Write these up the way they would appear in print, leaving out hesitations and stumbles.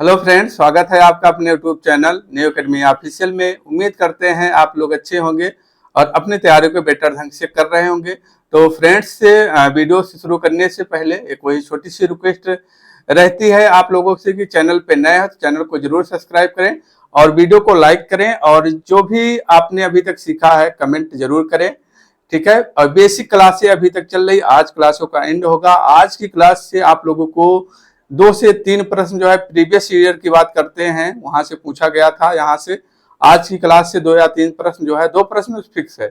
Hello friends, स्वागत है आपका अपने YouTube channel new academy official में। उम्मीद करते हैं आप लोग अच्छे होंगे और अपनी तैयारी को बेटर ढंग से कर रहे होंगे। तो फ्रेंड्स से वीडियो से शुरू करने से पहले एक वही छोटी सी रिक्वेस्ट रहती है आप लोगों से कि चैनल पे नए हो तो चैनल को जरूर सब्सक्राइब करें और वीडियो को लाइक करें, और जो भी आपने अभी तक सीखा है कमेंट जरूर करें। ठीक है, और बेसिक क्लासें अभी तक चल रही, आज क्लासों का एंड होगा। आज की क्लास से आप लोगों को 2 से 3 प्रश्न जो है प्रीवियस ईयर की बात करते हैं वहां से पूछा गया था। यहाँ से आज की क्लास से 2 या 3 प्रश्न जो है, 2 प्रश्न फिक्स है।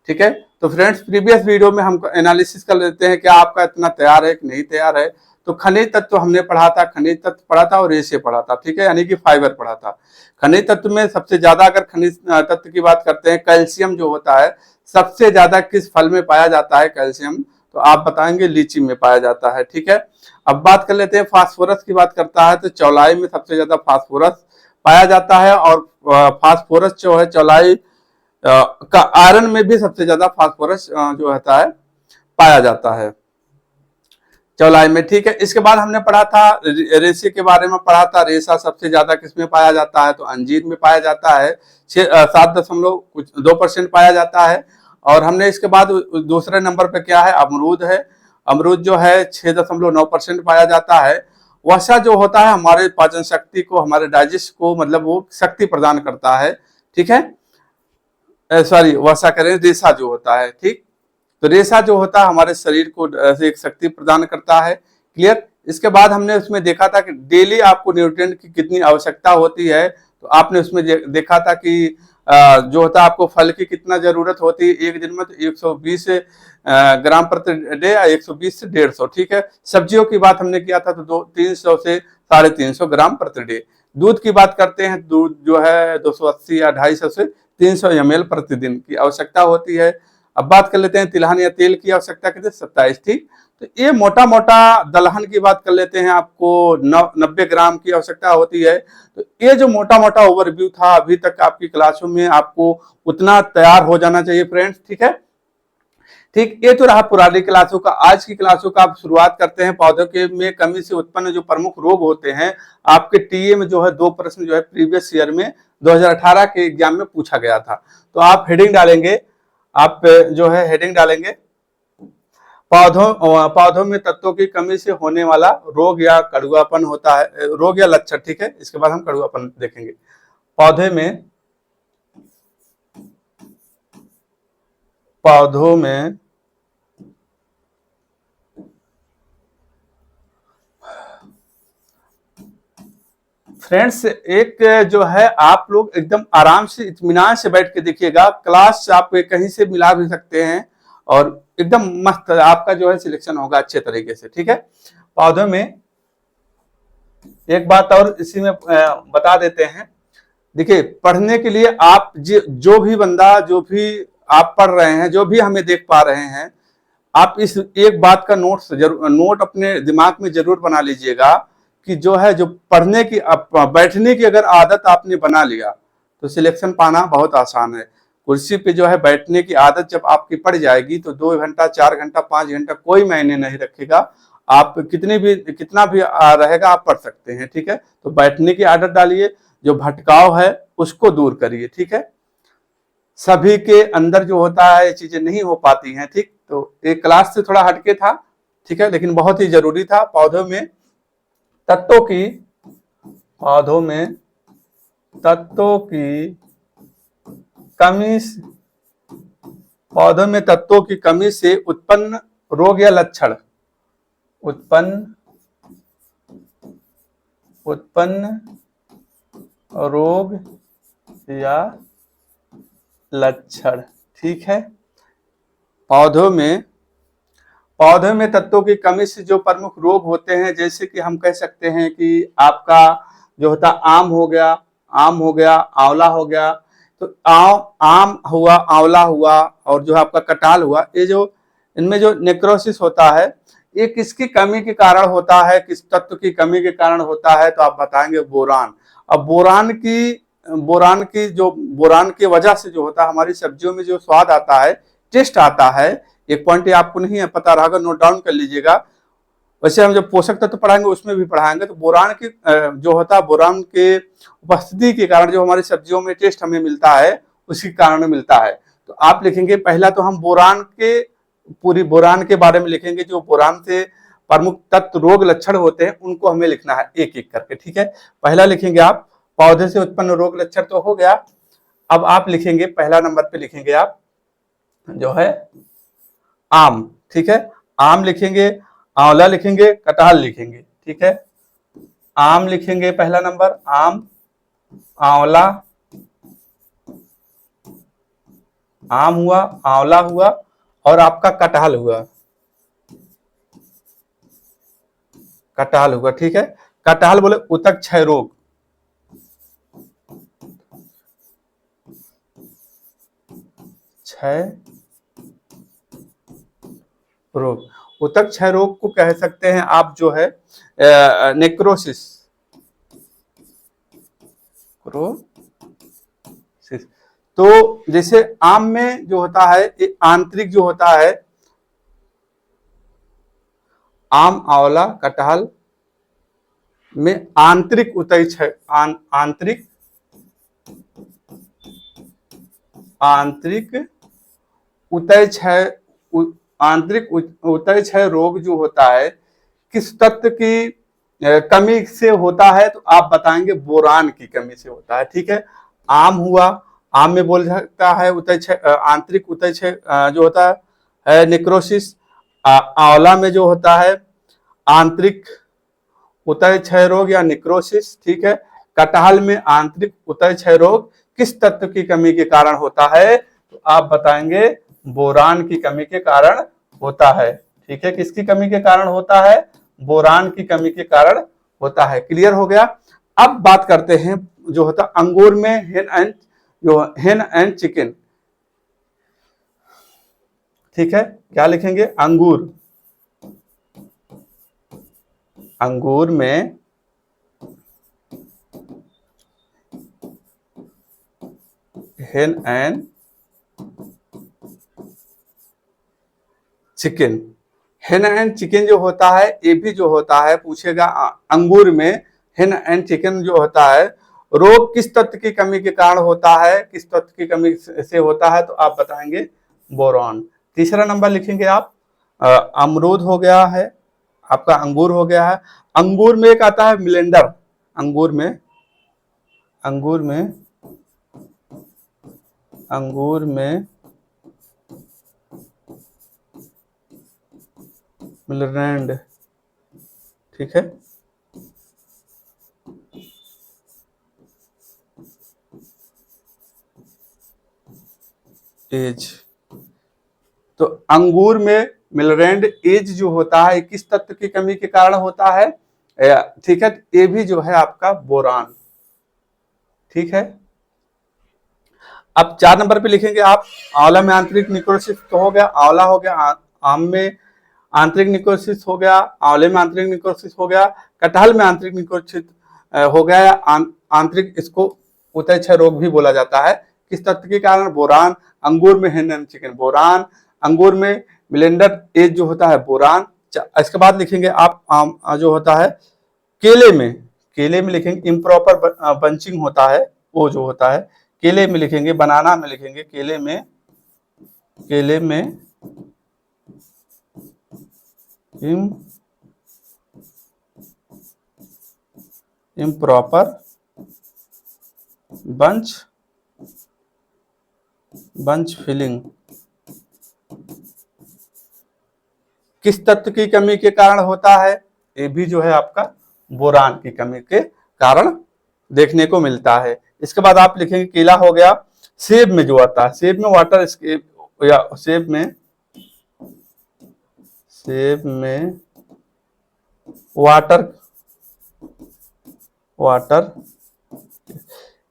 ठीक है, तो फ्रेंड्स प्रीवियस वीडियो में हम एनालिसिस कर लेते हैं कि आपका इतना तैयार है कि नहीं तैयार है। तो खनिज तत्व हमने पढ़ा था, खनिज तत्व पढ़ा था और रेशे पढ़ा था। ठीक है, यानी कि फाइबर पढ़ा था। खनिज तत्व में सबसे ज्यादा अगर खनिज तत्व की बात करते हैं, कैल्शियम जो होता है सबसे ज्यादा किस फल में पाया जाता है कैल्शियम, तो आप बताएंगे लीची में पाया जाता है। ठीक है, अब बात कर लेते हैं फास्फोरस की बात करता है तो चौलाई में सबसे ज्यादा फास्फोरस पाया जाता है, और फास्फोरस जो है चौलाई का आयरन में भी सबसे ज्यादा फास्फोरस जो होता है पाया जाता है चौलाई में। ठीक है, इसके बाद हमने पढ़ा था रेशे के बारे में पढ़ा था। रेशा सबसे ज्यादा किसमें पाया जाता है तो अंजीर में पाया जाता है, 7.2% पाया जाता है। और हमने इसके बाद दूसरे नंबर पे क्या है, अमरूद है। अमरूद जो है 6.9% पाया जाता है। वसा जो होता है हमारे पाचन शक्ति को, हमारे डाइजेस्ट को, मतलब वो शक्ति प्रदान करता है। ठीक है, सॉरी वसा करें, रेशा जो होता है। ठीक, तो रेशा जो होता है हमारे शरीर को एक शक्ति प्रदान करता है। क्लियर। इसके बाद हमने उसमें देखा था कि डेली आपको न्यूट्रिएंट की कितनी आवश्यकता होती है। तो आपने उसमें देखा था कि जो होता है आपको फल की कितना जरूरत होती है एक दिन में, तो 120 ग्राम प्रति डे या 120 से 150। ठीक है, सब्जियों की बात हमने किया था तो 300 से 350 ग्राम प्रति डे। दूध की बात करते हैं, दूध जो है 280 या 250 से 300 ml प्रतिदिन की आवश्यकता होती है। अब बात कर लेते हैं तिलहन या तेल की आवश्यकता कितनी, 27। ठीक, तो ये मोटा मोटा दलहन की बात कर लेते हैं, आपको 90 ग्राम की आवश्यकता होती है। तो ये जो मोटा मोटा ओवरव्यू था अभी तक आपकी क्लासों में, आपको उतना तैयार हो जाना चाहिए फ्रेंड्स। ठीक है, ठीक, ये तो रहा पुरानी क्लासों का। आज की क्लासों का आप शुरुआत करते हैं। पौधों के में कमी से उत्पन्न जो प्रमुख रोग होते हैं, आपके टीए में जो है 2 प्रश्न जो है प्रीवियस ईयर में 2018 के एग्जाम में पूछा गया था। तो आप हेडिंग डालेंगे, आप जो है हेडिंग डालेंगे पौधों में तत्वों की कमी से होने वाला रोग या कड़ुआपन होता है, रोग या लक्षण। ठीक है, इसके बाद हम कड़ुआपन देखेंगे। पौधों में फ्रेंड्स एक जो है, आप लोग एकदम आराम से इत्मीनान से बैठ के देखिएगा। क्लास आप कहीं से मिला भी सकते हैं और एकदम मस्त आपका जो है सिलेक्शन होगा अच्छे तरीके से। ठीक है, पौधों में एक बात और इसी में बता देते हैं। देखिए, पढ़ने के लिए आप जो भी बंदा, जो भी आप पढ़ रहे हैं, जो भी हमें देख पा रहे हैं, आप इस एक बात का नोट अपने दिमाग में जरूर बना लीजिएगा कि जो है, जो पढ़ने की बैठने की अगर आदत आपने बना लिया तो सिलेक्शन पाना बहुत आसान है। कुर्सी पे जो है बैठने की आदत जब आपकी पड़ जाएगी तो 2 घंटा, 4 घंटा, 5 घंटा कोई मायने नहीं रखेगा। आप कितना भी रहेगा आप पढ़ सकते हैं। ठीक है, तो बैठने की आदत डालिए, जो भटकाव है उसको दूर करिए। ठीक है, सभी के अंदर जो होता है ये चीजें नहीं हो पाती हैं। ठीक, तो एक क्लास से थोड़ा हटके था। ठीक है, लेकिन बहुत ही जरूरी था। पौधों में तत्वों की कमी से उत्पन्न रोग या लक्षण, उत्पन्न रोग या लक्षण। ठीक है, पौधों में तत्वों की कमी से जो प्रमुख रोग होते हैं, जैसे कि हम कह सकते हैं कि आपका जो होता आम हो गया, आंवला हो गया। तो आम हुआ, आंवला हुआ, और जो आपका कटाल हुआ, ये जो इनमें जो नेक्रोसिस होता है ये किसकी कमी के कारण होता है, किस तत्व की कमी के कारण होता है, तो आप बताएंगे बोरान। अब बोरान की वजह से जो होता है हमारी सब्जियों में जो स्वाद आता है, टेस्ट आता है, एक पॉइंट आपको नहीं है पता रहेगा, नोट डाउन कर लीजिएगा। वैसे हम जब पोषक तत्व पढ़ाएंगे उसमें भी पढ़ाएंगे। तो बोरान की जो होता है, बोरान के उपस्थिति के कारण जो हमारी सब्जियों में टेस्ट हमें मिलता है उसी कारण मिलता है। तो आप लिखेंगे पहला तो हम बोरान के पूरी बोरान के बारे में लिखेंगे, जो बोरान से प्रमुख तत्व रोग लक्षण होते हैं उनको हमें लिखना है एक एक करके, ठीक है। पहला लिखेंगे आप पौधे से उत्पन्न रोग लक्षण तो हो गया। अब आप लिखेंगे पहला नंबर पे लिखेंगे आप जो है आम, ठीक है। आम लिखेंगे, आंवला लिखेंगे, कटहल लिखेंगे, ठीक है। आम लिखेंगे पहला नंबर, आम, आंवला, आम हुआ, आंवला हुआ और आपका कटहल हुआ, कटहल हुआ, ठीक है। कटहल बोले उतक क्षय रोग, क्षय रोग, उतक क्षय रोग को कह सकते हैं आप जो है नेक्रोसिस, तो जैसे आम में जो होता है आंतरिक जो होता है, आम, आंवला, कटहल में आंतरिक उतई क्षय, आंतरिक उतय क्षय, आंतरिक उतय क्षय रोग जो होता है किस तत्व की कमी से होता है, तो आप बताएंगे बोरान की कमी से होता है, ठीक है। आम हुआ, आम में बोल सकता है उतय क्षय, आंतरिक उतय क्षय जो होता है नेक्रोसिस। आंवला में जो होता है आंतरिक उतय क्षय रोग या निक्रोसिस, ठीक है। कटहल में आंतरिक उतय क्षय रोग किस तत्व की कमी के कारण होता है, तो आप बताएंगे बोरान की कमी के कारण होता है, ठीक है। किसकी कमी के कारण होता है, बोरान की कमी के कारण होता है। क्लियर हो गया। अब बात करते हैं जो होता अंगूर में हेन एंड चिकन, ठीक है। क्या लिखेंगे, अंगूर, अंगूर में हेन एंड चिकन, हेन एंड चिकन जो होता है ये भी जो होता है पूछेगा अंगूर में हेन एंड चिकन जो होता है रोग किस तत्व की कमी के कारण होता है, किस तत्व की कमी से होता है, तो आप बताएंगे बोरॉन। तीसरा नंबर लिखेंगे आप अमरूद हो गया है, आपका अंगूर हो गया है। अंगूर में एक आता है मिलेंडर, अंगूर में, अंगूर में, अंगूर में मिलरैंड, ठीक है। एज, तो अंगूर में मिलरैंड एज जो होता है किस तत्व की कमी के कारण होता है, ठीक है। ये भी जो है आपका बोरान, ठीक है। अब 4 नंबर पे लिखेंगे आप आंवला में आंतरिक निक्रोसिस तो हो गया, आंवला हो गया, आम में आंतरिक निक्रोसिस हो गया, आंवले में आंतरिक निक्रोसिस हो गया, कटहल में आंतरिक निक्रोसिस हो गया, आंतरिक, इसको उतय क्षय रोग भी बोला जाता है। किस तत्व के कारण, बोरान। अंगूर में हेन एंड चिकन बोरान, अंगूर में मिलेंडर एज जो होता है बोरान। इसके बाद लिखेंगे आप जो होता है केले में, केले में लिखेंगे इम्प्रॉपर बंचिंग होता है वो जो होता है, केले में लिखेंगे, बनाना में लिखेंगे, केले में, केले में इम्प्रॉपर बंच फिलिंग किस तत्व की कमी के कारण होता है, ये भी जो है आपका बोरान की कमी के कारण देखने को मिलता है। इसके बाद आप लिखेंगे केला हो गया। सेब में जो आता है, सेब में वाटर एस्केप या सेब में वाटर,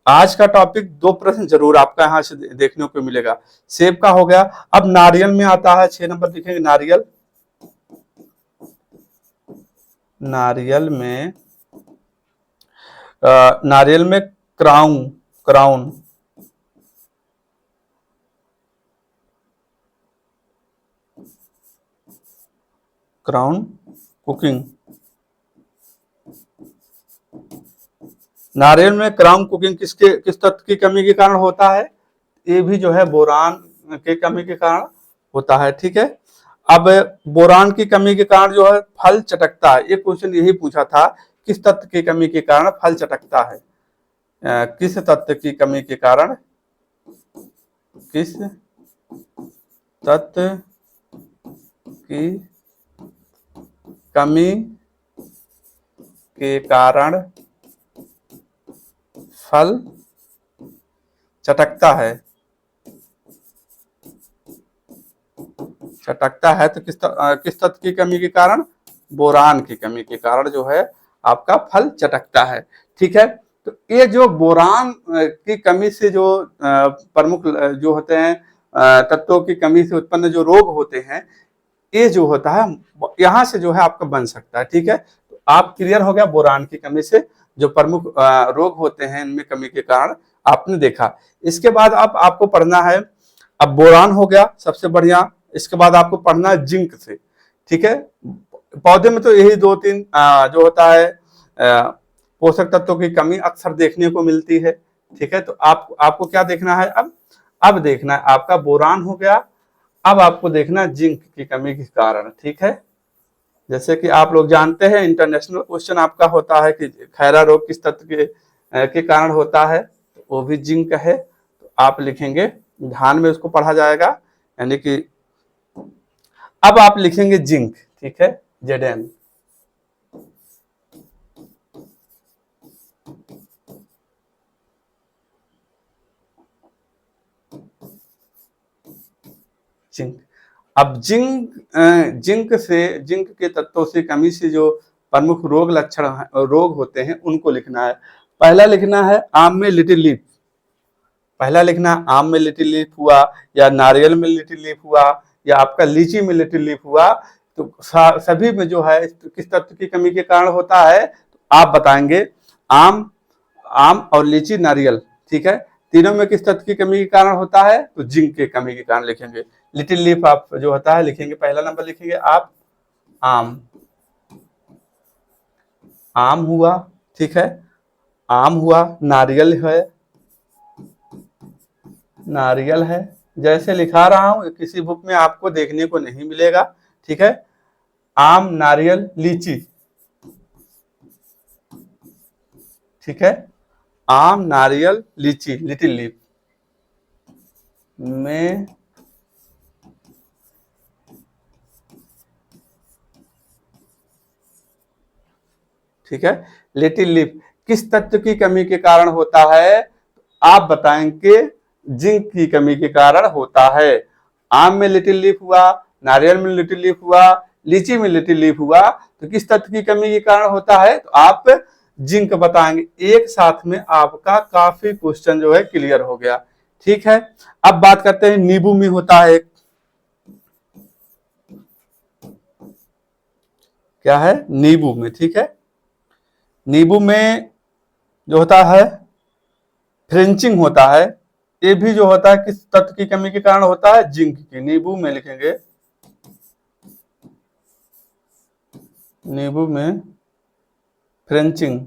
आज का टॉपिक 2 प्रश्न जरूर आपका यहां से देखने को मिलेगा। सेब का हो गया। अब नारियल में आता है 6 नंबर लिखेंगे नारियल, नारियल में नारियल में क्राउन, क्राउन, क्राउन कुकिंग, नारियल में क्रॉम कुकिंग किस तत्व की कमी के कारण होता है? ये भी जो है बोरान की कमी के कारण होता है। ठीक है, अब बोरान की कमी के कारण जो है फल चटकता है। ये क्वेश्चन यही पूछा था, किस तत्व की कमी के कारण फल चटकता है? किस तत्व की कमी के कारण, किस तत्व की कमी के कारण फल चटकता है? चटकता है तो किस तत्व की कमी के कारण? बोरान की कमी के कारण जो है आपका फल चटकता है। ठीक है, तो ये जो बोरान की कमी से जो प्रमुख जो होते हैं तत्वों की कमी से उत्पन्न जो रोग होते हैं, ये जो होता है यहाँ से जो है आपका बन सकता है। ठीक है, तो आप क्लियर हो गया, बोरान की कमी से जो प्रमुख रोग होते हैं इनमें कमी के कारण आपने देखा। इसके बाद अब आपको पढ़ना है, अब बोरान हो गया सबसे बढ़िया, इसके बाद आपको पढ़ना है जिंक से। ठीक है, पौधे में तो यही दो तीन जो होता है पोषक तत्वों की कमी अक्सर देखने को मिलती है। ठीक है, तो आपको क्या देखना है अब देखना है आपका बोरान हो गया, अब आपको देखना जिंक की कमी के कारण। ठीक है, जैसे कि आप लोग जानते हैं इंटरनेशनल क्वेश्चन आपका होता है कि खैरा रोग किस तत्व के कारण होता है, तो वो भी जिंक है। तो आप लिखेंगे, ध्यान में उसको पढ़ा जाएगा, यानी कि अब आप लिखेंगे जिंक। ठीक है, Zn। जिंक, अब जिंक के तत्वों से कमी से जो प्रमुख रोग होते हैं उनको लिखना है। पहला लिखना है आम में लिटिल लीफ, पहला लिखना आम में लिटिल लीफ हुआ, या नारियल में लिटिल लीफ हुआ, या आपका लीची में लिटिल लीफ हुआ, तो सभी में जो है किस तत्व की कमी के कारण होता है, तो आप बताएंगे आम, आम और लीची, नारियल। ठीक है, तीनों में किस तत्व की कमी के कारण होता है, तो जिंक की कमी के कारण लिखेंगे। लिटिल लीफ आप जो होता है लिखेंगे, पहला नंबर लिखेंगे आप आम, आम हुआ। ठीक है, आम हुआ, नारियल है, नारियल है, जैसे लिखा रहा हूं किसी बुक में आपको देखने को नहीं मिलेगा। ठीक है, आम, नारियल, लीची। ठीक है, आम, नारियल, लीची, लिटिल लीफ में ठीक है, लिटिल लीफ किस तत्व की कमी के कारण होता है, आप बताएंगे जिंक की कमी के कारण होता है। आम में लिटिल लीफ हुआ, नारियल में लिटिल लीफ हुआ, लीची में लिटिल लीफ हुआ, तो किस तत्व की कमी के कारण होता है, तो आप जिंक बताएंगे। एक साथ में आपका काफी क्वेश्चन जो है क्लियर हो गया। ठीक है, अब बात करते हैं नींबू में होता है, क्या है नींबू में। ठीक है, नींबू में जो होता है फ्रेंचिंग होता है, ये भी जो होता है किस तत्व की कमी के कारण होता है, जिंक की। नींबू में लिखेंगे, नींबू में फ्रेंचिंग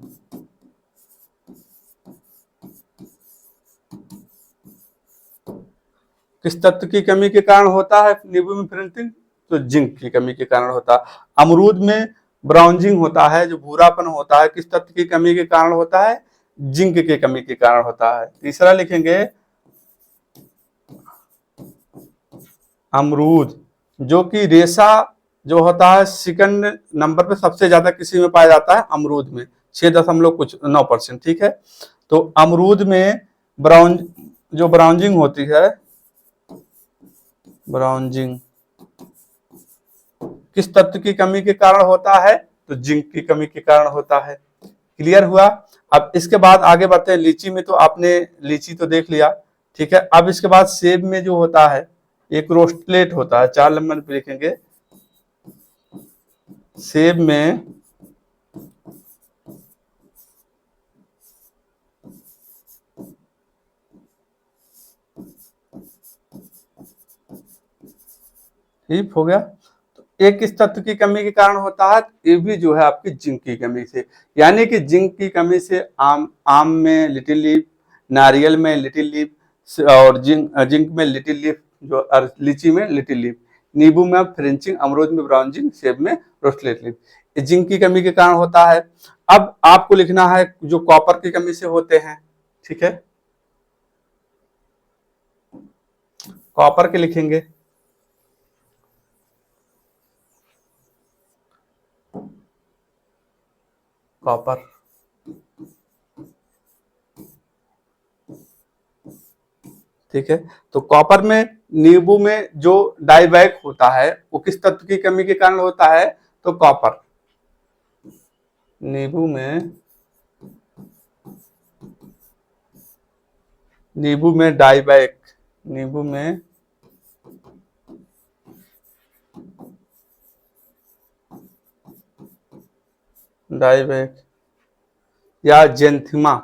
किस तत्व की कमी के कारण होता है, नींबू में फ्रेंचिंग, तो जिंक की कमी के कारण होता है। अमरूद में ब्राउजिंग होता है, जो भूरापन होता है, किस तत्व की कमी के कारण होता है, जिंक की कमी के कारण होता है। तीसरा लिखेंगे अमरूद, जो कि रेशा जो होता है सेकंड नंबर पे सबसे ज्यादा किसी में पाया जाता है, अमरूद में 6.9%। ठीक है, तो अमरूद में ब्राउन जो ब्राउजिंग होती है, ब्राउजिंग किस तत्व की कमी के कारण होता है, तो जिंक की कमी के कारण होता है। क्लियर हुआ। अब इसके बाद आगे बढ़ते हैं, लीची में तो आपने लीची तो देख लिया। ठीक है, अब इसके बाद सेब में जो होता है एक रोस्टलेट होता है, 4 नंबर पे लिखेंगे, सेब में ठीक हो गया। तो एक किस तत्व की कमी के कारण होता है, ये भी जो है आपकी जिंक की कमी से। यानी कि जिंक की कमी से आम में लिटिल लीफ, नारियल में लिटिल लीफ और जिंक में लिटिल लीफ, जो लीची में लिटिल लीफ, नींबू में फ्रेंचिंग, अमरूद में ब्राउन जिंक, सेब में रोस्टेड लीफ, ये जिंक की कमी के कारण होता है। अब आपको लिखना है जो कॉपर की कमी से होते हैं, ठीक है, कॉपर के लिखेंगे। कॉपर, ठीक है, तो कॉपर में नींबू में जो डाइवैक होता है वो किस तत्व की कमी के कारण होता है, तो कॉपर। नींबू में डाइवैक, नींबू में डाइवैक या जेंथिमा,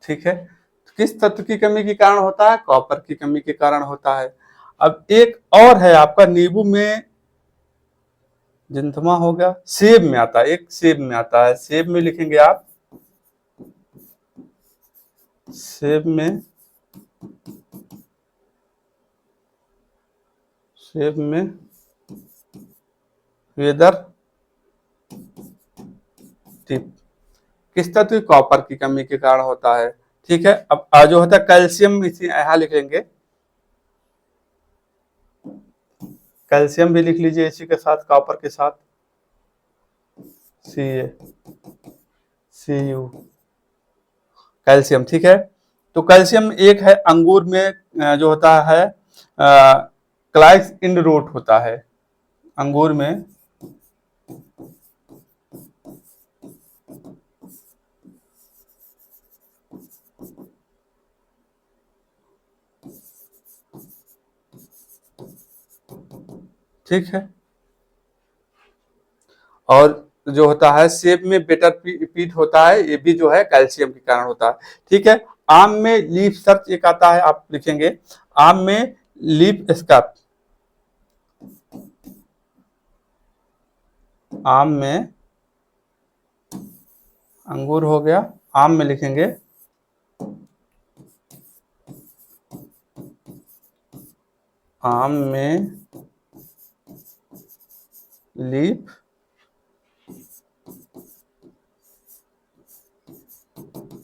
ठीक है, तो किस तत्व की कमी के कारण होता है, कॉपर की कमी के कारण होता है। अब एक और है आपका, नींबू में जिंथमा हो गया, सेब में आता है, एक सेब में आता है, सेब में लिखेंगे आप, सेब में वेदर टिप किस तत्व, कॉपर की कमी के कारण होता है, ठीक है। अब जो होता है कैल्शियम, इसी यहाँ लिखेंगे, कैल्शियम भी लिख लीजिए इसी के साथ, कॉपर के साथ, Cu, कैल्शियम, ठीक है। तो कैल्शियम एक है अंगूर में जो होता है क्लाइस इन रूट होता है, अंगूर में ठीक है, और जो होता है सेब में बेटर पीट होता है, ये भी जो है कैल्शियम के कारण होता है, ठीक है। आम में लीफ सर्च एक आता है, आप लिखेंगे आम में लीफ स्कैप, आम में, अंगूर हो गया, आम में लिखेंगे आम में लीफ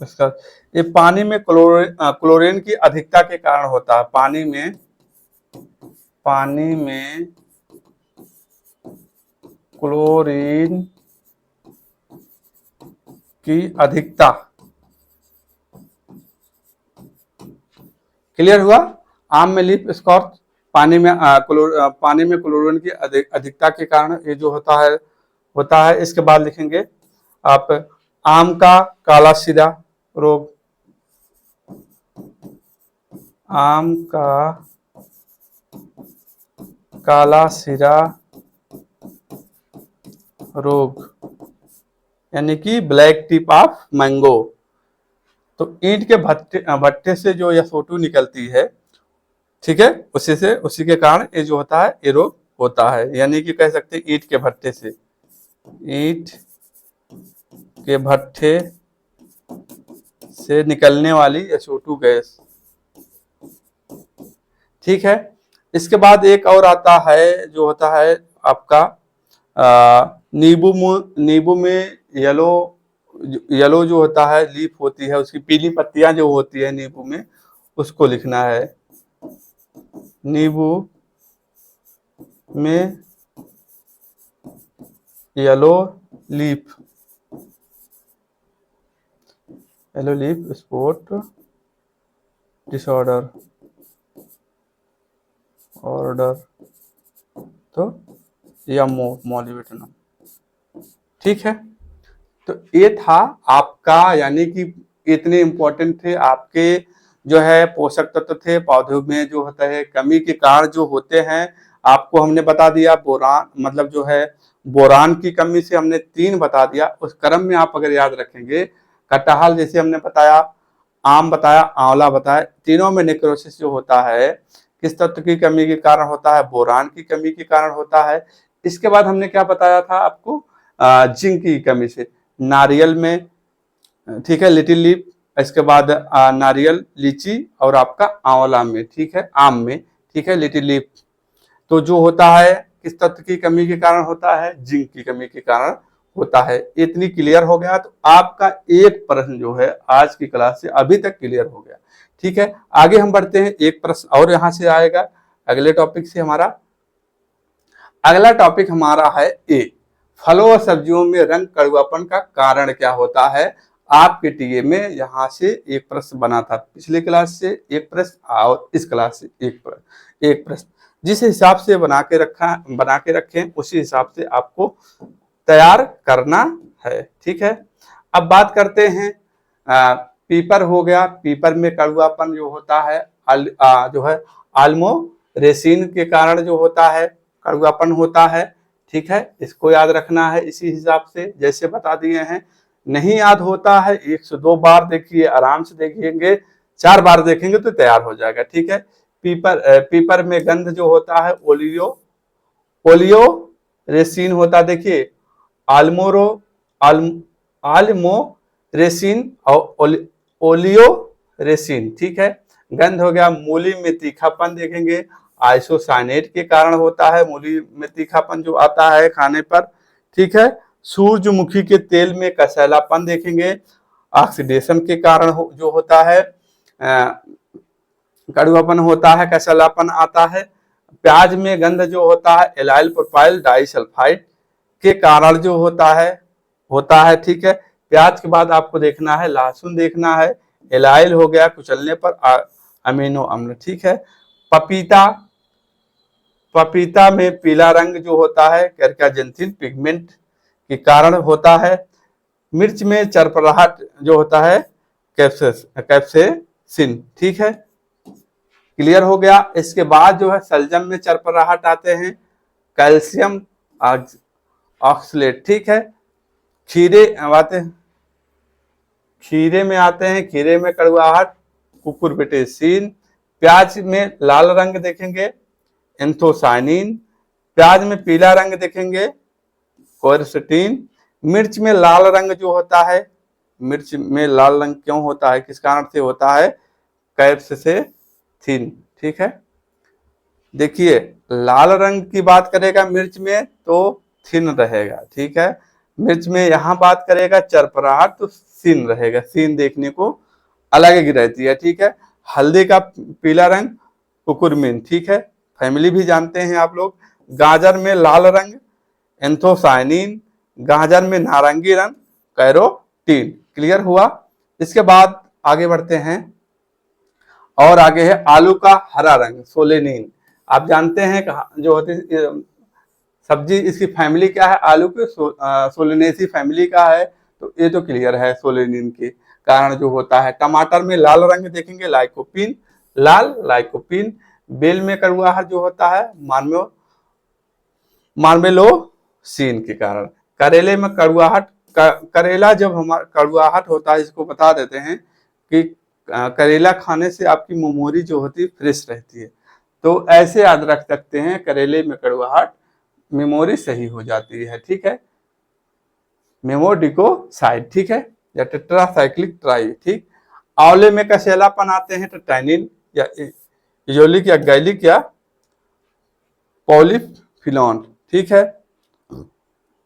इसका, ये पानी में क्लोरीन की अधिकता के कारण होता है, पानी में क्लोरीन की अधिकता, क्लियर हुआ। आम में लीफ स्कॉर्च, पानी में क्लोरीन की अधिकता के कारण ये जो होता है। इसके बाद लिखेंगे आप आम का काला सिरा रोग, आम का काला सिरा रोग, यानी कि ब्लैक टिप ऑफ मैंगो। तो ईंट के भट्टे से जो SO2 निकलती है, ठीक है, उसी के कारण ये जो होता है ये रोग होता है, यानी कि कह सकते हैं ईंट के भट्टे से निकलने वाली SO2 गैस, ठीक है। इसके बाद एक और आता है जो होता है आपका नींबू में येलो जो होता है लीफ होती है, उसकी पीली पत्तियां जो होती है नींबू में, उसको लिखना है, नींबू में येलो लीफ स्पॉट डिसऑर्डर तो या मोलिवेटनम, ठीक है। तो ये था आपका, यानी कि इतने इंपॉर्टेंट थे आपके जो है पोषक तत्व थे पौधों में जो होता है कमी के कारण जो होते हैं, आपको हमने बता दिया। बोरान मतलब जो है बोरान की कमी से हमने 3 बता दिया, उस क्रम में आप अगर याद रखेंगे, कटहल जैसे हमने बताया, आम बताया, आंवला बताया। तीनों में नेक्रोसिस जो होता है किस तत्व की कमी के कारण होता है? बोरान की कमी के कारण होता है। इसके बाद हमने क्या बताया था आपको? जिंक की कमी से। नारियल में, ठीक है, लिटिल लीफ। इसके बाद नारियल, लीची और आपका आंवला में, ठीक है, आम में, ठीक है, लिटिल लीफ। तो जो होता है किस तत्व की कमी के कारण होता है? जिंक की कमी के कारण होता है। इतनी क्लियर हो गया तो आपका एक प्रश्न जो है आज की क्लास से अभी तक क्लियर हो गया। ठीक है, आगे हम बढ़ते हैं। एक प्रश्न और यहां से आएगा अगले टॉपिक से। हमारा अगला टॉपिक हमारा है ए, फलों और सब्जियों में रंग कड़वापन का कारण क्या होता है? आपके टीए में यहां से एक प्रश्न बना था, पिछले क्लास से एक प्रश्न और इस क्लास से एक प्रश्न। जिस हिसाब से बना के रखें उसी हिसाब से आपको तैयार करना है। ठीक है, अब बात करते हैं पीपर हो गया। पीपर में कड़वापन जो होता है जो है आल्मो रेसिन के कारण जो होता है कड़वापन होता है। ठीक है, इसको याद रखना है इसी हिसाब से जैसे बता दिए हैं। नहीं याद होता है 102 बार देखिए, आराम से देखेंगे, 4 बार देखेंगे तो तैयार हो जाएगा। ठीक है, पीपर में गंध जो होता है ओलियो रेसिन होता है। देखिए आल्मो रेसिन और ओलियो रेसिन। ठीक है, गंध हो गया। मूली में तीखापन देखेंगे, आइसोसाइनेट के कारण होता है मूली में तीखापन जो आता है खाने पर। ठीक है, सूरजमुखी के तेल में कसैलापन देखेंगे, ऑक्सीडेशन के कारण जो होता है कड़वापन होता है, कसैलापन आता है। प्याज में गंध जो होता है एलाइल प्रोपाइल डाइसल्फाइड के कारण जो होता है। ठीक है, प्याज के बाद आपको देखना है लहसुन देखना है, एलाइल हो गया कुचलने पर अमीनो अम्ल। ठीक है, पपीता में पीला रंग जो होता है कैरकाजेंथिन पिगमेंट के कारण होता है। मिर्च में चरपराहट जो होता है कैप्सेसिन। ठीक है, क्लियर हो गया। इसके बाद जो है सलजम में चरपराहट आते हैं कैल्शियम ऑक्सलेट। ठीक है, खीरे में आते हैं, खीरे में कड़वाहट कुकुरबिटेसिन। प्याज में लाल रंग देखेंगे एंथोसाइनिन। प्याज में पीला रंग देखेंगे क्वेरसेटिन। मिर्च में लाल रंग जो होता है, मिर्च में लाल रंग क्यों होता है, किस कारण से होता है? कैप्सेसिन। ठीक है, देखिए लाल रंग की बात करेगा मिर्च में तो थिन रहेगा। ठीक है, मिर्च में यहां बात करेगा चरपराहट तो सीन रहेगा, सीन देखने को अलग ही रहती है। ठीक है, हल्दी का पीला रंग कुकुरमिन। ठीक है, फैमिली भी जानते हैं आप लोग। गाजर में लाल रंग एंथोसाइनिन, गाजर में नारंगी रंग कैरोटीन। क्लियर हुआ। इसके बाद आगे बढ़ते हैं और आगे है आलू का हरा रंग सोलेनिन। आप जानते हैं जो होती सब्जी, इसकी फैमिली क्या है? आलू के सोलेनेसी फैमिली का है, तो ये तो क्लियर है सोलेनिन के कारण जो होता है। टमाटर में लाल रंग देखेंगे लाइकोपिन, लाल लाइकोपिन। बेल में कड़वाहट जो होता है मार्मेलोसिन के कारण। करेले में कड़वाहट, करेला जब हमारा कड़वाहट होता है इसको बता देते हैं कि करेला खाने से आपकी मेमोरी जो होती है फ्रेश रहती है, तो ऐसे याद रख सकते हैं करेले में कड़वाहट मेमोरी सही हो जाती है। ठीक है, मेमोडिकोसाइड। ठीक है, या टेट्रासाइक्लिक ट्राई। ठीक, आंवले में कसैलापन आते हैं तो टैनिन या इजोलिक या गैलिक या पॉलीफिनॉल। ठीक है,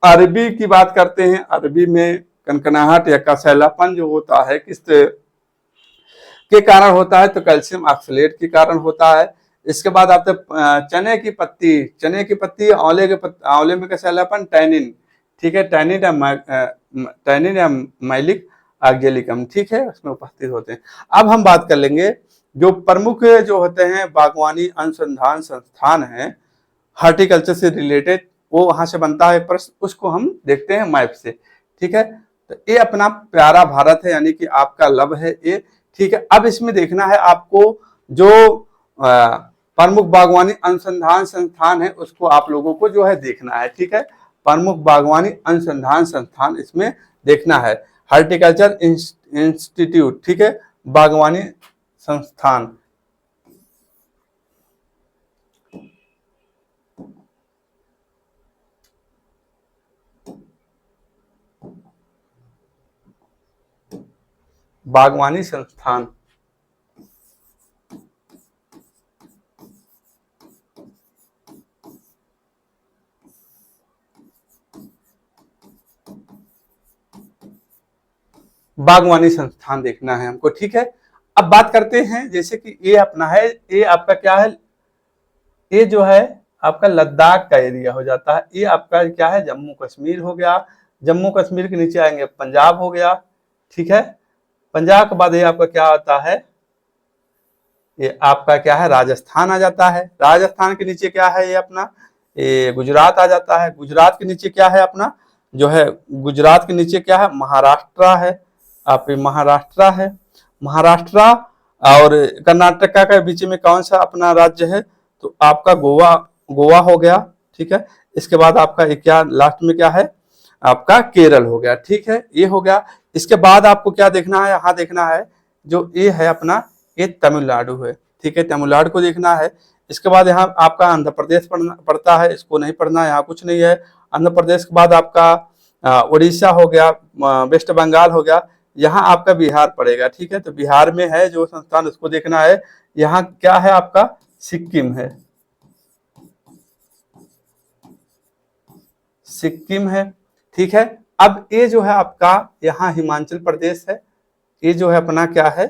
अरबी की बात करते हैं। अरबी में कनकनाहट या कसैलापन जो होता है किस के कारण होता है? तो कैल्शियम ऑक्सलेट के कारण होता है। इसके बाद आते चने की पत्ती आंवले में कसैलापन टैनिन। ठीक है, टैनिन या मैलिक ऑक्जेलिकम। ठीक है, उसमें उपस्थित होते हैं। अब हम बात कर लेंगे जो प्रमुख जो होते हैं बागवानी अनुसंधान संस्थान है हॉर्टिकल्चर से रिलेटेड, वो वहां से बनता है प्रश्न, उसको हम देखते हैं मैप से। ठीक है, तो ये अपना प्यारा भारत है, यानी कि आपका लब है ये। ठीक है, अब इसमें देखना है आपको जो प्रमुख बागवानी अनुसंधान संस्थान है उसको आप लोगों को जो है देखना है। ठीक है, प्रमुख बागवानी अनुसंधान संस्थान इसमें देखना है। हॉर्टिकल्चर इंस्टीट्यूट, ठीक है, बागवानी संस्थान। बागवानी संस्थान। बागवानी संस्थान देखना है हमको, ठीक है। अब बात करते हैं, जैसे कि ये अपना है, ये आपका क्या है, ये जो है आपका लद्दाख का एरिया हो जाता है। ये आपका क्या है, जम्मू कश्मीर हो गया। जम्मू कश्मीर के नीचे आएंगे पंजाब हो गया, ठीक है। पंजाब के बाद ये आपका क्या आता है, ये आपका क्या है, राजस्थान आ जाता है। राजस्थान के नीचे क्या है, ये अपना ये गुजरात आ जाता है। गुजरात के नीचे क्या है अपना, जो है गुजरात के नीचे क्या है, महाराष्ट्र है। आप महाराष्ट्र है, महाराष्ट्र और कर्नाटका के बीच में कौन सा अपना राज्य है, तो आपका गोवा, गोवा हो गया, ठीक है। इसके बाद आपका क्या लास्ट में क्या है, आपका केरल हो गया, ठीक है। ये हो गया। इसके बाद आपको क्या देखना है, यहाँ देखना है जो ये है अपना, ये तमिलनाडु है, ठीक है। तमिलनाडु को देखना है। इसके बाद यहाँ आपका आंध्र प्रदेश पड़ता है, इसको नहीं पढ़ना, यहाँ कुछ नहीं है। आंध्र प्रदेश के बाद आपका उड़ीसा हो गया, वेस्ट बंगाल हो गया, यहाँ आपका बिहार पड़ेगा, ठीक है। तो बिहार में है जो संस्थान, उसको देखना है। यहाँ क्या है आपका, सिक्किम है, सिक्किम है, ठीक है। अब ये जो है आपका यहाँ हिमाचल प्रदेश है। ये जो है अपना क्या है,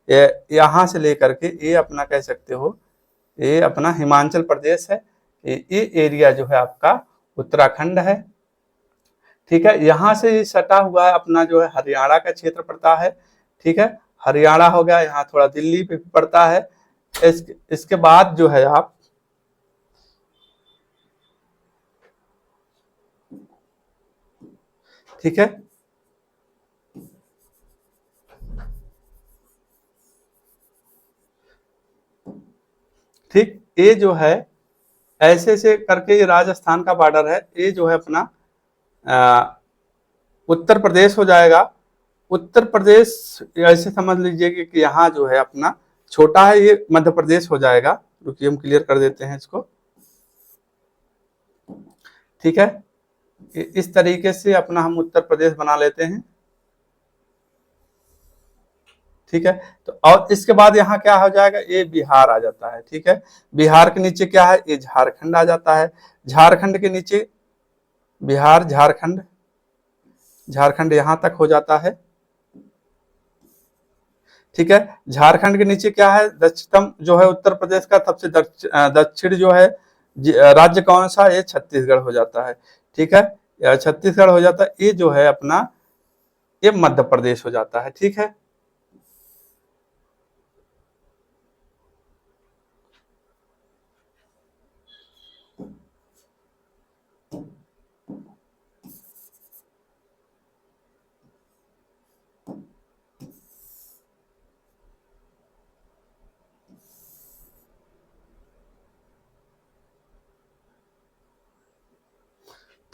यहाँ से लेकर के ये अपना कह सकते हो, ये अपना हिमाचल प्रदेश है। ये एरिया जो है आपका उत्तराखंड है, ठीक है। यहाँ से सटा हुआ है अपना जो है हरियाणा का क्षेत्र पड़ता है, ठीक है। हरियाणा हो गया, यहाँ थोड़ा दिल्ली पे पड़ता है। इसके बाद जो है आप, ठीक है, ठीक। ये जो है ऐसे से करके ये राजस्थान का बॉर्डर है। ये जो है अपना उत्तर प्रदेश हो जाएगा। उत्तर प्रदेश ऐसे समझ लीजिए कि यहाँ जो है अपना छोटा है, ये मध्य प्रदेश हो जाएगा। रुकिए हम क्लियर कर देते हैं इसको, ठीक है। इस तरीके से अपना हम उत्तर प्रदेश बना लेते हैं, ठीक है। तो और इसके बाद यहाँ क्या हो जाएगा, ये बिहार आ जाता है, ठीक है। बिहार के नीचे क्या है, ये झारखंड आ जाता है। झारखंड के नीचे बिहार, झारखंड, झारखंड यहाँ तक हो जाता है, ठीक है। झारखंड के नीचे क्या है, दक्षिणतम जो है उत्तर प्रदेश का सबसे दक्षिण जो है राज्य कौन सा, ये छत्तीसगढ़ हो जाता है, ठीक है। छत्तीसगढ़ हो जाता है। ये जो है अपना, ये मध्य प्रदेश हो जाता है, ठीक है।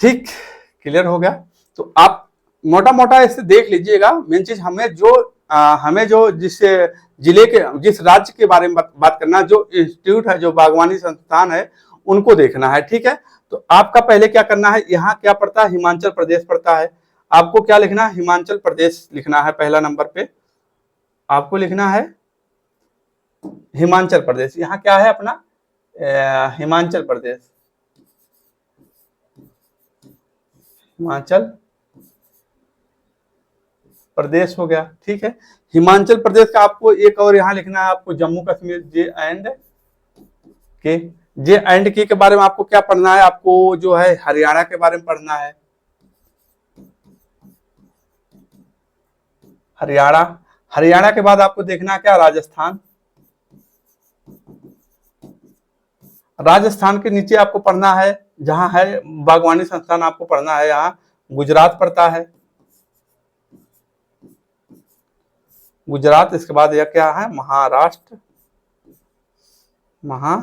ठीक, क्लियर हो गया। तो आप मोटा मोटा इसे देख लीजिएगा। मेन चीज हमें जो जिस जिले के, जिस राज्य के बारे में बात करना, जो इंस्टीट्यूट है, जो बागवानी संस्थान है, उनको देखना है, ठीक है। तो आपका पहले क्या करना है, यहाँ क्या पड़ता है, हिमाचल प्रदेश पड़ता है। आपको क्या लिखना है, हिमाचल प्रदेश लिखना है। पहला नंबर पे आपको लिखना है हिमाचल प्रदेश। यहाँ क्या है अपना, हिमाचल प्रदेश, हिमाचल प्रदेश हो गया, ठीक है। हिमाचल प्रदेश का आपको एक और यहाँ लिखना है, आपको जम्मू कश्मीर, के जे एंड के बारे में आपको क्या पढ़ना है, आपको जो है हरियाणा के बारे में पढ़ना है। हरियाणा, हरियाणा के बाद आपको देखना है क्या, राजस्थान। राजस्थान के नीचे आपको पढ़ना है, जहां है बागवानी संस्थान, आपको पढ़ना है यहाँ गुजरात पड़ता है, गुजरात। इसके बाद यह क्या है, महाराष्ट्र, महा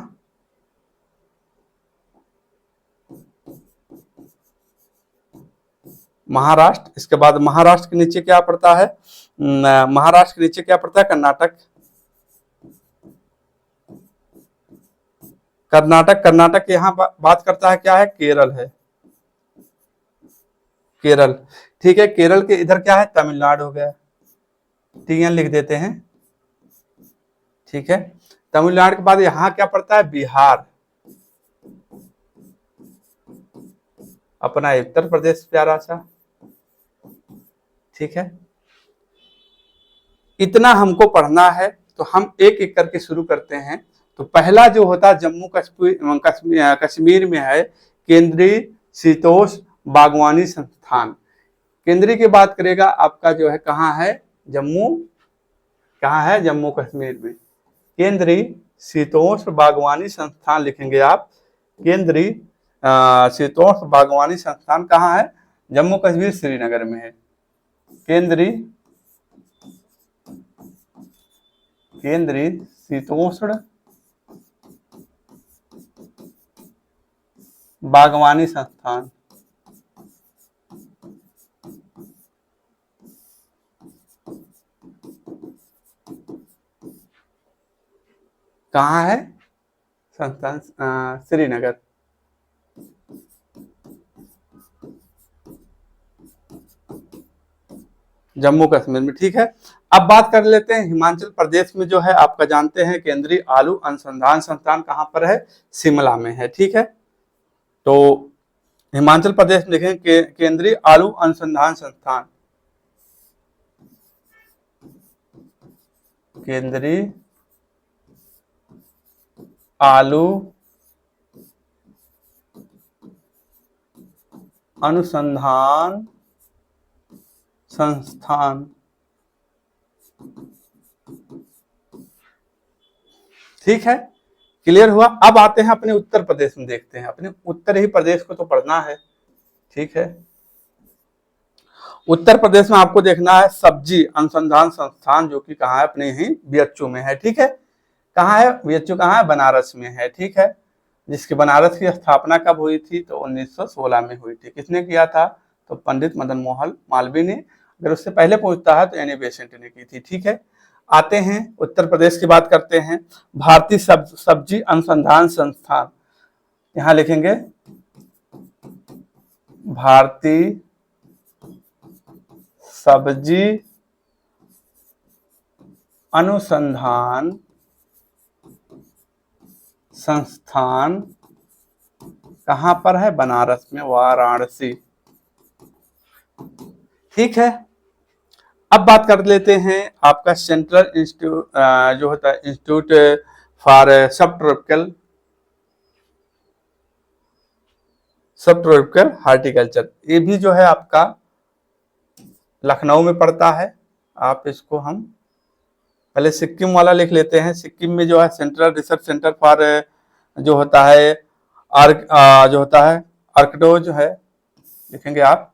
महाराष्ट्र। इसके बाद महाराष्ट्र के नीचे क्या पड़ता है, महाराष्ट्र के नीचे क्या पड़ता है, कर्नाटक। कर्नाटक, कर्नाटक यहाँ बात करता है क्या है, केरल है, केरल। ठीक है, केरल के इधर क्या है, तमिलनाडु हो गया, TN लिख देते हैं। ठीक है, तमिलनाडु के बाद यहाँ क्या पड़ता है, बिहार, अपना उत्तर प्रदेश प्यारा सा। ठीक है, इतना हमको पढ़ना है, तो हम एक एक करके शुरू करते हैं। तो पहला जो होता है जम्मू कश्मीर में है केंद्रीय शीतोष्ण बागवानी संस्थान। केंद्रीय की बात करेगा आपका जो है कहाँ है, जम्मू, कहाँ है, जम्मू कश्मीर में। केंद्रीय शीतोष्ण बागवानी संस्थान लिखेंगे आप, केंद्रीय शीतोष्ण बागवानी संस्थान कहाँ है, जम्मू कश्मीर, श्रीनगर में है। केंद्रीय शीतोष्ण बागवानी संस्थान, कहाँ है संस्थान, श्रीनगर। जम्मू कश्मीर में। ठीक है, अब बात कर लेते हैं हिमाचल प्रदेश में जो है आपका जानते हैं केंद्रीय आलू अनुसंधान संस्थान कहाँ पर है, शिमला में है। ठीक है, तो हिमाचल प्रदेश में लिखेंगे केंद्रीय आलू अनुसंधान संस्थान, केंद्रीय आलू अनुसंधान संस्थान। ठीक है, क्लियर हुआ। अब आते हैं अपने उत्तर प्रदेश में, देखते हैं अपने उत्तर ही प्रदेश को तो पढ़ना है। ठीक है, उत्तर प्रदेश में आपको देखना है सब्जी अनुसंधान संस्थान, जो कि कहाँ है, अपने ही BHU में है। ठीक है, कहाँ है BHU, कहाँ है, बनारस में है। ठीक है, जिसकी बनारस की स्थापना कब हुई थी, तो 1916 में हुई थी। किसने किया था, तो पंडित मदन मोहन मालवीय ने। अगर उससे पहले पूछता है तो एनी बेसेंट ने की थी। ठीक है, आते हैं उत्तर प्रदेश की बात करते हैं, भारतीय सब्जी अनुसंधान संस्थान, यहाँ लिखेंगे भारतीय सब्जी अनुसंधान संस्थान, कहां पर है, बनारस में, वाराणसी। ठीक है, अब बात कर लेते हैं आपका सेंट्रल इंस्टीट्यूट जो होता है, इंस्टीट्यूट फॉर सबट्रॉपिकल हार्टिकल्चर। ये भी जो है आपका लखनऊ में पड़ता है। आप इसको हम पहले सिक्किम वाला लिख लेते हैं। सिक्किम में जो है सेंट्रल रिसर्च सेंटर फॉर जो होता है जो होता है आर्कडो जो है, लिखेंगे आप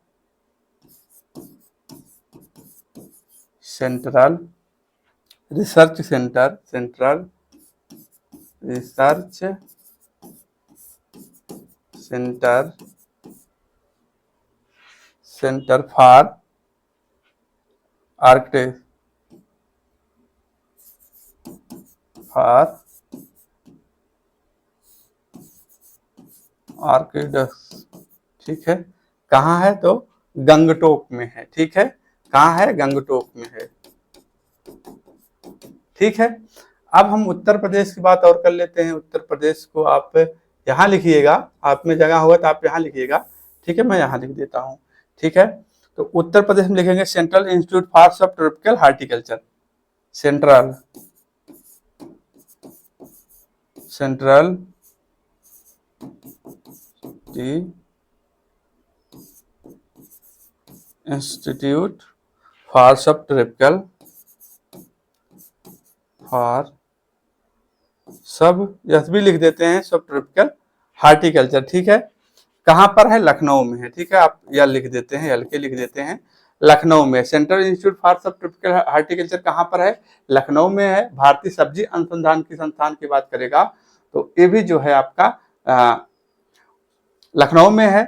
central research centre, central research centre, centre for arctic orchids. ठीक है, कहाँ है, तो गंगटोक में है। ठीक है, कहाँ है, गंगटोक में है। ठीक है, अब हम उत्तर प्रदेश की बात और कर लेते हैं। उत्तर प्रदेश को आप यहाँ लिखिएगा, आप में जगह होगा तो आप यहाँ लिखिएगा। ठीक है, मैं यहाँ लिख देता हूँ। ठीक है, तो उत्तर प्रदेश में लिखेंगे central institute for subtropical horticulture, central institute for subtropical भी लिख देते हैं, सबट्रॉपिकल हार्टिकल्चर। ठीक है, कहां पर है, लखनऊ में है। ठीक है, आप यल लिख देते हैं, यल के लिख देते हैं, लखनऊ में। Central institute for subtropical horticulture कहां पर है, लखनऊ में है। भारतीय सब्जी अनुसंधान की संस्थान की बात करेगा तो ये भी जो है आपका लखनऊ में है।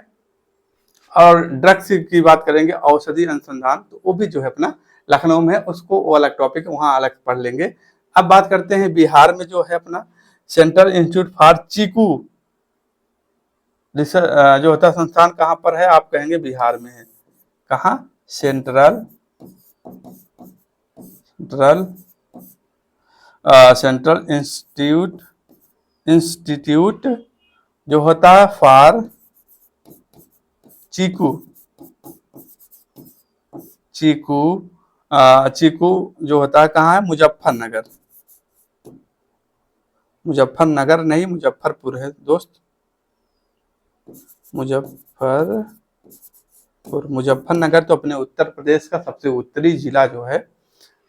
और ड्रग्स की बात करेंगे, औषधि अनुसंधान, तो वो भी जो है अपना लखनऊ में है, उसको वो अलग टॉपिक वहाँ अलग पढ़ लेंगे। अब बात करते हैं बिहार में जो है अपना central institute for chikoo research जो होता है संस्थान कहाँ पर है, आप कहेंगे बिहार में है। कहाँ? सेंट्रल सेंट्रल सेंट्रल इंस्टीट्यूट जो होता है फॉर चीकू चीकू चीकू जो होता है कहाँ है? मुजफ्फरनगर। मुजफ्फरनगर नहीं, मुजफ्फरपुर है दोस्त, मुजफ्फरनगर तो अपने उत्तर प्रदेश का सबसे उत्तरी जिला जो है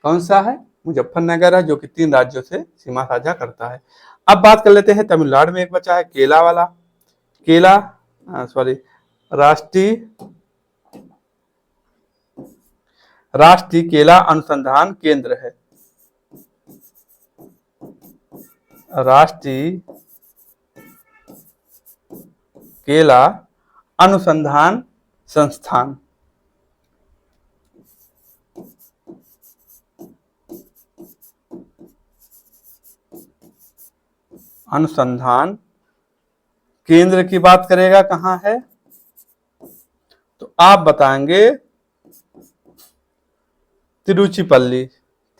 कौन सा है? मुजफ्फरनगर है, जो कि 3 राज्यों से सीमा साझा करता है। अब बात कर लेते हैं तमिलनाडु में एक बचा है केला वाला, केला सॉरी राष्ट्रीय केला अनुसंधान केंद्र है। राष्ट्रीय केला अनुसंधान संस्थान। अनुसंधान केंद्र की बात करेगा कहाँ है, तो आप बताएंगे तिरुचिपल्ली।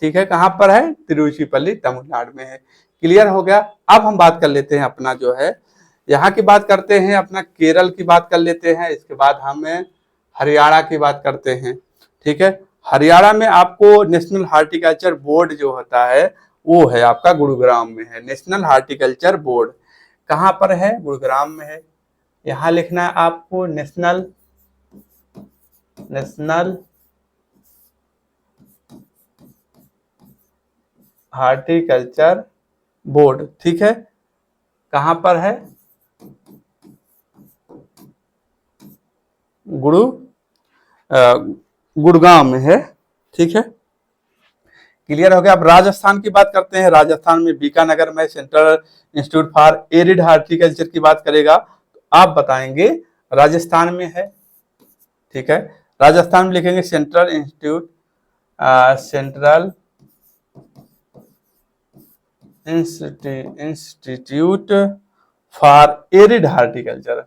ठीक है, कहां पर है? तिरुचिपल्ली तमिलनाडु में है। क्लियर हो गया। अब हम बात कर लेते हैं अपना जो है यहाँ की बात करते हैं, अपना केरल की बात कर लेते हैं, इसके बाद हम हरियाणा की बात करते हैं। ठीक है, हरियाणा में आपको नेशनल हार्टिकल्चर बोर्ड जो होता है वो है आपका गुरुग्राम में है। नेशनल हार्टिकल्चर बोर्ड कहाँ पर है? गुरुग्राम में है। यहाँ लिखना है आपको नेशनल हार्टिकल्चर बोर्ड। ठीक है, कहां पर है? गुड़गांव में है। ठीक है, क्लियर हो गया। अब राजस्थान की बात करते हैं। राजस्थान में बीकानेर में central institute for arid horticulture की बात करेगा, तो आप बताएंगे राजस्थान में है। ठीक है, राजस्थान में लिखेंगे central institute for arid horticulture.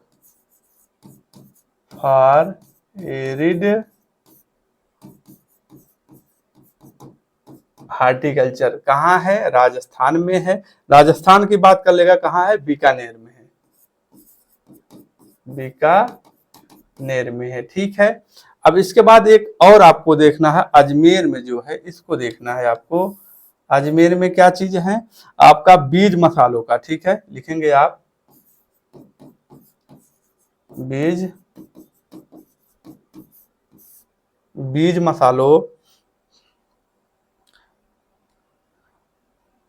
Horticulture कहाँ है? राजस्थान में है। राजस्थान की बात कर लेगा कहाँ है? बीकानेर में है। बीकानेर में है। ठीक है, अब इसके बाद एक और आपको देखना है, अजमेर में जो है इसको देखना है आपको। अजमेर में क्या चीज है? आपका बीज मसालों का। ठीक है, लिखेंगे आप बीज मसालों,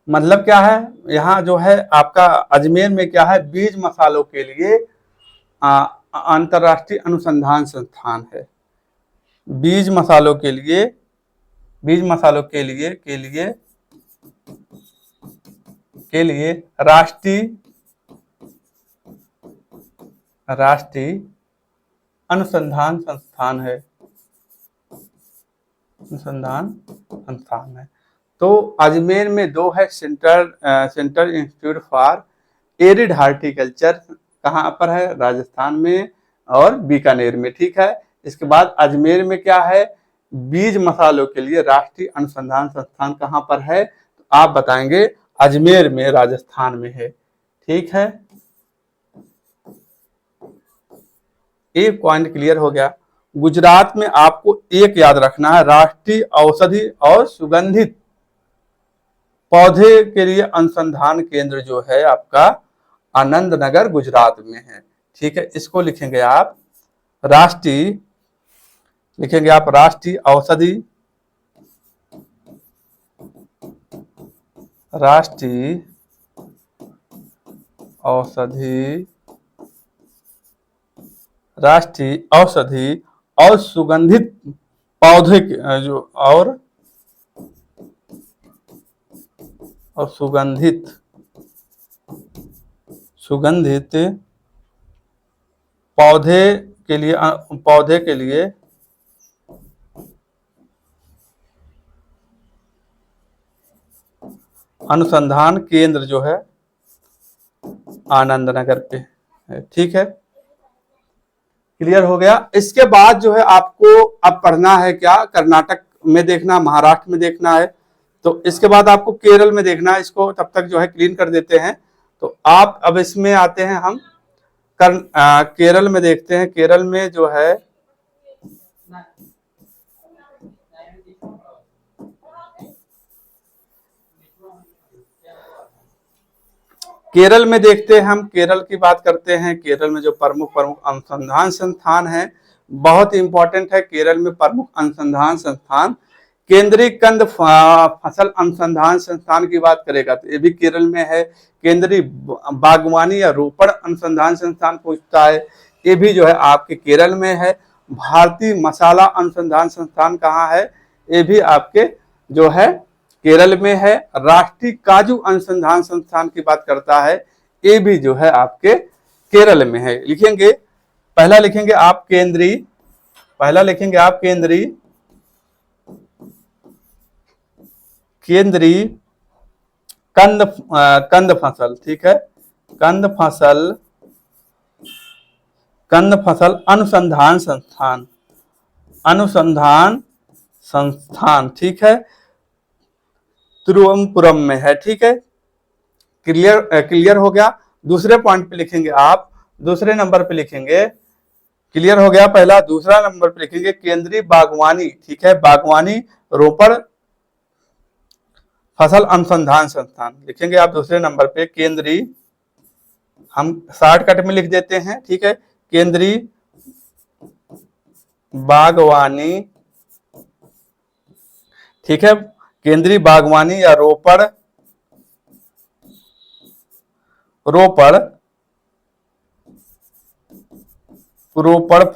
मतलब क्या है? यहाँ जो है आपका अजमेर में क्या है? बीज मसालों के लिए अंतरराष्ट्रीय अनुसंधान संस्थान है। बीज मसालों के लिए राष्ट्रीय अनुसंधान संस्थान है। तो अजमेर में 2 है, central institute for arid horticulture कहाँ पर है? राजस्थान में और बीकानेर में। ठीक है, इसके बाद अजमेर में क्या है? बीज मसालों के लिए राष्ट्रीय अनुसंधान संस्थान कहाँ पर है? तो आप बताएंगे अजमेर में, राजस्थान में है। ठीक है, एक पॉइंट क्लियर हो गया। गुजरात में आपको एक याद रखना है, राष्ट्रीय औषधि और सुगंधित पौधे के लिए अनुसंधान केंद्र जो है आपका आनंदनगर गुजरात में है। ठीक है, इसको लिखेंगे आप राष्ट्रीय औषधि और सुगंधित पौधे जो और सुगंधित पौधे के लिए पौधे के लिए अनुसंधान केंद्र जो है आनंद नगर पे है। ठीक है, क्लियर हो गया। इसके बाद जो है आपको अब पढ़ना है क्या, कर्नाटक में देखना, महाराष्ट्र में देखना है, तो इसके बाद आपको केरल में देखना है। इसको तब तक जो है क्लीन कर देते हैं। तो आप अब इसमें आते हैं, हम केरल में देखते हैं। केरल में जो है केरल में देखते हैं, हम केरल की बात करते हैं। केरल में जो प्रमुख अनुसंधान संस्थान है, बहुत इंपॉर्टेंट है। केरल में प्रमुख अनुसंधान संस्थान केंद्रीय कंद फसल अनुसंधान संस्थान की बात करेगा तो ये भी केरल में है। केंद्रीय बागवानी या रोपण अनुसंधान संस्थान पूछता है, ये भी जो है आपके केरल में है। भारतीय मसाला अनुसंधान संस्थान कहाँ है, ये भी आपके जो है केरल में है। राष्ट्रीय काजू अनुसंधान संस्थान की बात करता है, ये भी जो है आपके केरल में है। लिखेंगे, पहला लिखेंगे आप केंद्रीय, पहला लिखेंगे आप केंद्रीय कंद फसल। ठीक है, कंद फसल अनुसंधान संस्थान ठीक है, तिरुवनंतपुरम में है। ठीक है, क्लियर हो गया। दूसरे पॉइंट पे लिखेंगे आप, दूसरे नंबर पे लिखेंगे, क्लियर हो गया पहला। दूसरा नंबर पे लिखेंगे केंद्रीय बागवानी। ठीक है, बागवानी रोपण फसल अनुसंधान संस्थान लिखेंगे आप दूसरे नंबर पे। केंद्रीय, हम शॉर्टकट में लिख देते हैं। ठीक है, केंद्रीय बागवानी, ठीक है, केंद्रीय बागवानी या रोपण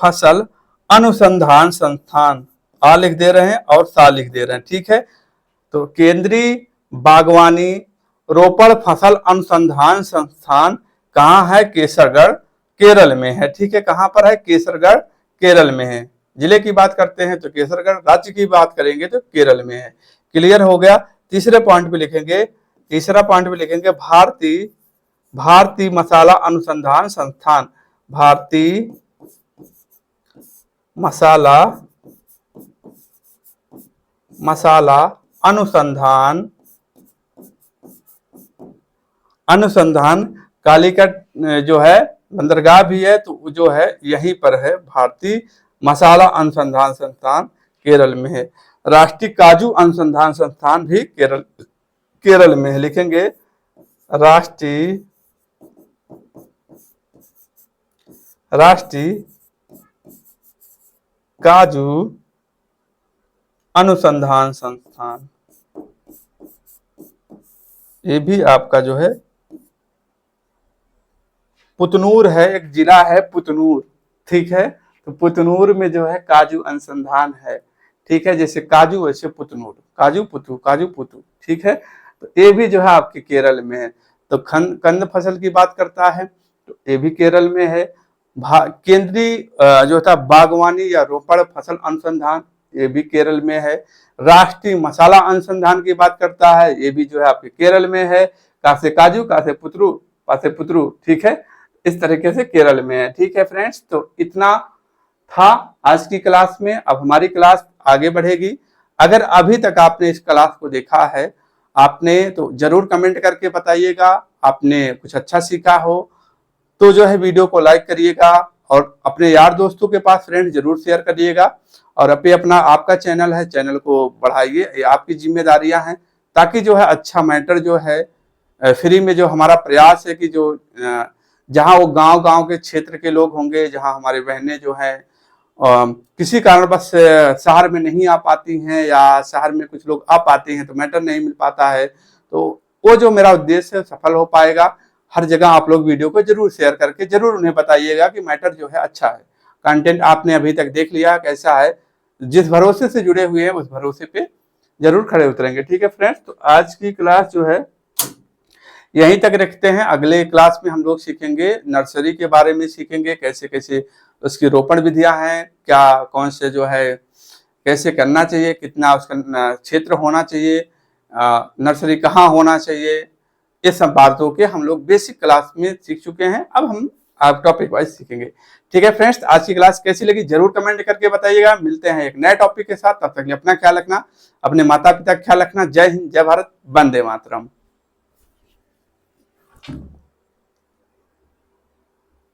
फसल अनुसंधान संस्थान, आ लिख दे रहे हैं और सा लिख दे रहे हैं। ठीक है, तो केंद्रीय बागवानी रोपण फसल अनुसंधान संस्थान कहाँ है, केसरगढ़ केरल में है। ठीक है, कहाँ पर है, केसरगढ़ केरल में है। जिले की बात करते हैं तो केसरगढ़, राज्य की बात करेंगे तो केरल में है। क्लियर हो गया। तीसरे पॉइंट पे लिखेंगे, तीसरा पॉइंट पे लिखेंगे भारतीय मसाला अनुसंधान संस्थान, भारतीय मसाला अनुसंधान कालीकट जो है बंदरगाह भी है, तो जो है यहीं पर है। भारतीय मसाला अनुसंधान संस्थान केरल में है। राष्ट्रीय काजू अनुसंधान संस्थान भी केरल में है। लिखेंगे राष्ट्रीय काजू अनुसंधान संस्थान, ये भी आपका जो है पुतनूर है, एक जिला है पुतनूर। ठीक है, तो पुतनूर में जो है काजू अनुसंधान है। ठीक है, जैसे काजू वैसे पुतनूर, काजू पुतू। ठीक है, तो ये भी जो है आपके केरल में है। तो कंद फसल की बात करता है तो ये भी केरल में है। केंद्रीय जो था बागवानी या रोपण फसल अनुसंधान, ये भी केरल में है। राष्ट्रीय मसाला अनुसंधान की बात करता है, ये भी जो है आपके केरल में है। कासे काजू कासे पुत्रु। ठीक है, इस तरीके से केरल में है। ठीक है फ्रेंड्स, तो इतना था आज की क्लास में। अब हमारी क्लास आगे बढ़ेगी। अगर अभी तक आपने इस क्लास को देखा है आपने, तो जरूर कमेंट करके बताइएगा आपने कुछ अच्छा सीखा हो तो जो है वीडियो को लाइक करिएगा और अपने यार दोस्तों के पास फ्रेंड जरूर शेयर करिएगा। और अपना आपका चैनल है, चैनल को बढ़ाइए, ये आपकी जिम्मेदारियां हैं, ताकि जो है अच्छा मैटर जो है फ्री में, जो हमारा प्रयास है कि जो जहां वो गांव के क्षेत्र के लोग होंगे, जहां हमारे बहनें जो है किसी कारणवश शहर में नहीं आ पाती हैं या शहर में कुछ लोग आ पाते हैं तो मैटर नहीं मिल पाता है, तो वो जो मेरा उद्देश्य है सफल हो पाएगा। हर जगह आप लोग वीडियो को जरूर शेयर करके जरूर उन्हें बताइएगा कि मैटर जो है अच्छा है, कंटेंट आपने अभी तक देख लिया कैसा है। जिस भरोसे से जुड़े हुए हैं उस भरोसे पे जरूर खड़े उतरेंगे। ठीक है फ्रेंड्स, तो आज की क्लास जो है यहीं तक रखते हैं। अगले क्लास में हम लोग सीखेंगे नर्सरी के बारे में, सीखेंगे कैसे कैसे उसकी रोपण विधियां हैं, क्या कौन से जो है कैसे करना चाहिए, कितना उसका क्षेत्र होना चाहिए, नर्सरी कहाँ होना चाहिए, ये सब बातों के हम लोग बेसिक क्लास में सीख चुके हैं। अब हम आप टॉपिक वाइज सीखेंगे। ठीक है फ्रेंड्स, आज की क्लास कैसी लगी जरूर कमेंट करके बताइएगा। मिलते हैं एक नए टॉपिक के साथ, तब तक अपना ख्याल रखना, अपने माता पिता का ख्याल रखना। जय हिंद, जय भारत, वंदे मातरम।